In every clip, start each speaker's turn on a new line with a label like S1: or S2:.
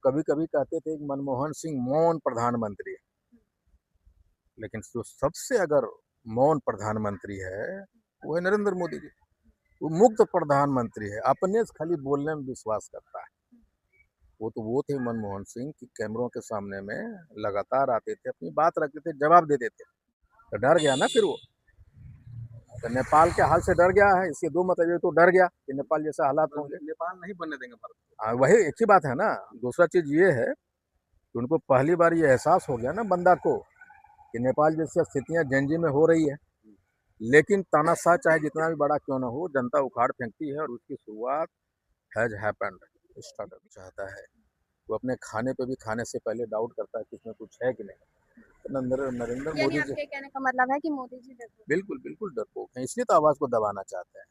S1: कभी कभी कहते थे कि मनमोहन सिंह मौन प्रधानमंत्री है, लेकिन जो सबसे अगर मौन प्रधानमंत्री है वो है नरेंद्र मोदी जी। वो मुक्त प्रधानमंत्री है, अपने से खाली बोलने में विश्वास करता है। वो थे मनमोहन सिंह कि कैमरों के सामने में लगातार आते थे, अपनी बात रखते थे, जवाब देते थे। तो डर गया ना फिर वो, तो नेपाल के हाल से डर गया है। इसके दो मतलब, ये तो डर गया कि नेपाल जैसा हालात होंगे।
S2: नेपाल नहीं बनने देंगे भारत को।
S1: हाँ, वही एक ही बात है ना। दूसरा चीज ये है कि उनको पहली बार ये एहसास हो गया ना बंदा को कि नेपाल जैसी स्थितियां जंजी में हो रही है, लेकिन तानाशाह चाहे जितना भी बड़ा क्यों ना हो, जनता उखाड़ फेंकती है और उसकी शुरुआत हैज हैपेंड स्टार्ट चाहता है। वो अपने खाने पे भी खाने से पहले डाउट करता है कि इसमें कुछ है कि नहीं। तो नरेंद्र
S3: यानी
S1: मोदी जी
S3: आपके कहने का मतलब है कि मोदी जी डरपोक
S1: बिल्कुल बिल्कुल डरपोक हैं, इसलिए तो आवाज को दबाना चाहते हैं।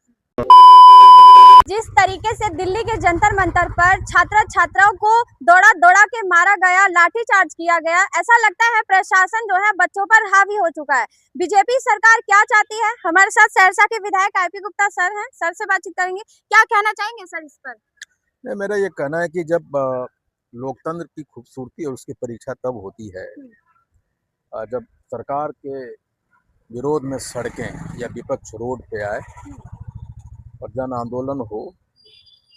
S3: जिस तरीके से दिल्ली के जंतर मंतर पर छात्राओं को दौड़ा दौड़ा के मारा गया, लाठीचार्ज किया गया, ऐसा लगता है प्रशासन जो है बच्चों पर हावी हो चुका है। बीजेपी सरकार क्या चाहती है? हमारे साथ सहरसा के विधायक आईपी गुप्ता सर हैं, सर से बातचीत करेंगे। क्या कहना चाहेंगे सर इस पर?
S1: नहीं, मेरा ये कहना है कि जब लोकतंत्र की खूबसूरती और उसकी परीक्षा तब होती है जब सरकार के विरोध में सड़कें या विपक्ष रोड पे आए और जन आंदोलन हो,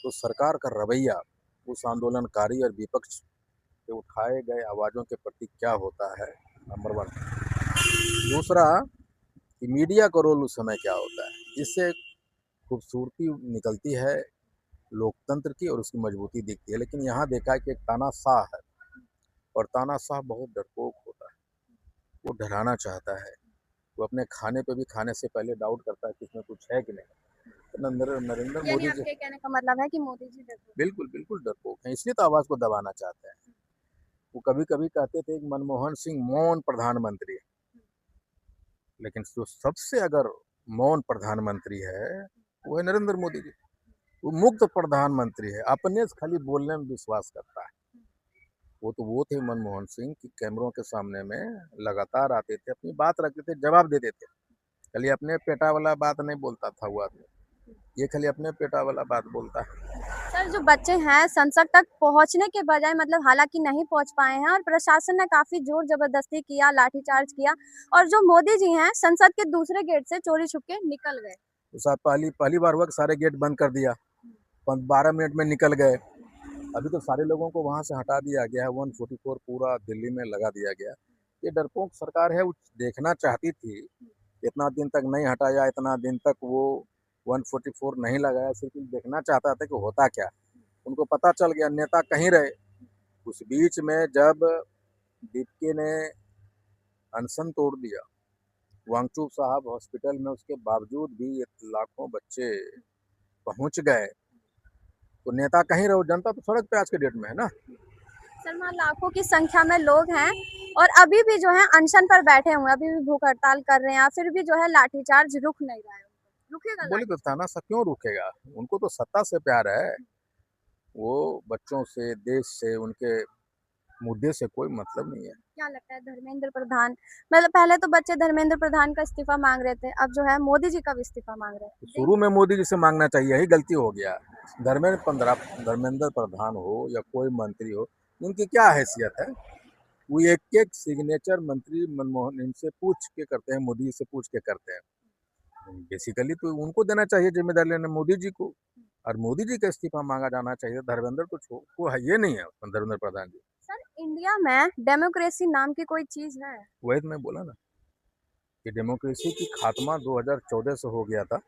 S1: तो सरकार का रवैया उस आंदोलनकारी और विपक्ष के उठाए गए आवाज़ों के प्रति क्या होता है, नंबर वन। दूसरा कि मीडिया का रोल उस समय क्या होता है, इससे खूबसूरती निकलती है लोकतंत्र की और उसकी मजबूती दिखती है। लेकिन यहाँ देखा है कि एक तानाशाह है और तानाशाह बहुत डरपोक होता है, वो डराना चाहता है। वो अपने खाने पे भी खाने से पहले डाउट करता है कि इसमें कुछ है कि नहीं। तो नरेंद्र
S3: यानी
S1: मोदी जी
S3: आपके कहने का मतलब है कि मोदी जी डरपोक
S1: बिल्कुल बिल्कुल डरपोक हैं, इसलिए तो आवाज़ को दबाना चाहते हैं। वो कभी कभी कहते थे कि मनमोहन सिंह मौन प्रधानमंत्री है, लेकिन जो सबसे अगर मौन प्रधानमंत्री है वो है नरेंद्र मोदी जी। वो मुक्त प्रधानमंत्री है, अपने से खाली बोलने में विश्वास करता है। वो थे मनमोहन सिंह कि कैमरों के सामने में लगातार आते थे, अपनी बात रखते थे, जवाब देते थे। खाली अपने पेटा वाला बात नहीं बोलता था वो आदमी, ये खाली अपने पेटा वाला बात बोलता है।
S3: सर, जो बच्चे हैं संसद तक पहुंचने के बजाय मतलब हालांकि नहीं पहुंच पाए हैं और प्रशासन ने काफी जोर जबरदस्ती किया, लाठीचार्ज किया, और जो मोदी जी हैं संसद के दूसरे गेट से चोरी छुप के निकल गए।
S1: तो साहब पहली बार हुआ कि सारे गेट बंद कर दिया, 12 मिनट में निकल गए। अभी तो सारे लोगों को वहां से हटा दिया गया है, 144 पूरा दिल्ली में लगा दिया गया। ये डरपोक सरकार है, वो देखना चाहती थी, इतना दिन तक नहीं हटाया, इतना दिन तक वो 144 नहीं लगाया, सिर्फ देखना चाहता था कि होता क्या। उनको पता चल गया नेता कहीं रहे। उस बीच में जब दीपके ने अनशन तोड़ दिया वांगचुक साहब हॉस्पिटल में, उसके बावजूद भी ये लाखों बच्चे पहुंच गए, तो नेता कहीं रहो, जनता तो सड़क पे आज के डेट में है ना।
S3: सर, वहाँ लाखों की संख्या में लोग हैं और अभी भी जो है अनशन पर बैठे हुए हैं, अभी भी भूख हड़ताल कर रहे हैं, फिर भी जो है लाठीचार्ज रुक नहीं रहा है। रुकेगा
S1: बोले तो
S3: लाठीचार्ज?
S1: तानाशाह क्यों रुकेगा, उनको तो सत्ता से प्यार है। वो बच्चों से, देश से, उनके मुद्दे से कोई मतलब नहीं है।
S3: क्या लगता है धर्मेंद्र प्रधान, मतलब पहले तो बच्चे धर्मेंद्र प्रधान का इस्तीफा मांग रहे थे, अब जो है मोदी जी का भी इस्तीफा मांग रहे
S1: तो
S3: हैं।
S1: शुरू में मोदी जी से मांगना चाहिए, यही गलती हो गया। धर्मेंद्र प्रधान हो या कोई मंत्री हो, उनकी क्या हैसियत है। वो एक एक सिग्नेचर मंत्री मनमोहन इनसे पूछ के करते हैं, मोदी से पूछ के करते हैं। बेसिकली तो उनको देना चाहिए जिम्मेदारी लेने मोदी जी को, और मोदी जी का इस्तीफा मांगा जाना चाहिए। धर्मेंद्र को है, ये नहीं है धर्मेंद्र प्रधान जी।
S3: सर, इंडिया में डेमोक्रेसी नाम की कोई चीज है?
S1: वही तो मैं बोला ना कि डेमोक्रेसी की खात्मा 2014 से हो गया था,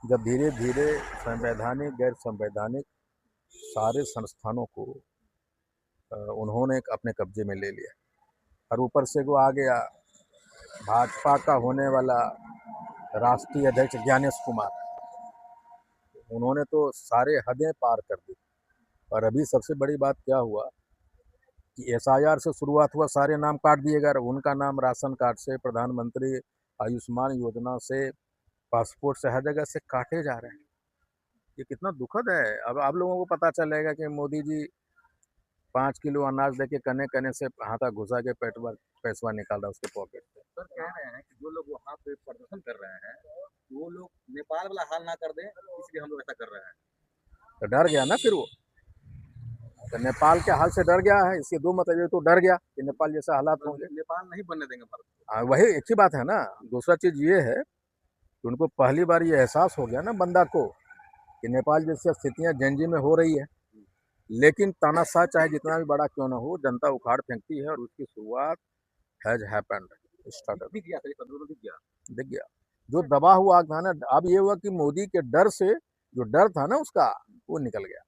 S1: जब धीरे धीरे संवैधानिक गैर संवैधानिक सारे संस्थानों को उन्होंने अपने कब्जे में ले लिया। और ऊपर से वो आ गया भाजपा का होने वाला राष्ट्रीय अध्यक्ष ज्ञानेश कुमार, उन्होंने तो सारे हदें पार कर दी। और अभी सबसे बड़ी बात क्या हुआ कि एसआईआर से शुरुआत हुआ, सारे नाम काट दिए गए, उनका नाम राशन कार्ड से, प्रधानमंत्री आयुष्मान योजना से, पासपोर्ट से, हर जगह से काटे जा रहे हैं। ये कितना दुखद है। अब आप लोगों को पता चलेगा कि मोदी जी 5 किलो अनाज देके कने कने से हाथा घुसा के पैसवा निकाल रहा है उसके पॉकेट से।
S2: सर कह रहे हैं कि जो लोग वहाँ पे प्रदर्शन कर रहे हैं वो लोग नेपाल वाला हाल ना कर दें, इसलिए हम लोग ऐसा कर रहे हैं।
S1: तो डर गया ना फिर वो, तो नेपाल के हाल से डर गया है। इसके दो मतलब ये तो डर गया कि नेपाल जैसे हालात होंगे।
S2: नेपाल नहीं बनने देंगे भारत को।
S1: हाँ, वही एक ही बात है ना। दूसरा चीज़ ये है कि उनको पहली बार ये एहसास हो गया ना बंदा को कि नेपाल जैसी स्थितियाँ जेनजी में हो रही है, लेकिन तानाशाह चाहे जितना भी बड़ा क्यों ना हो, जनता उखाड़ फेंकती है और उसकी शुरुआत हैज हैपेंड स्टार्ट
S2: दिख गया था, ये कद्रू दिख गया।
S1: दिख गया। जो दबा हुआ था ना, अब ये हुआ कि मोदी के डर से जो डर था ना उसका, वो निकल गया।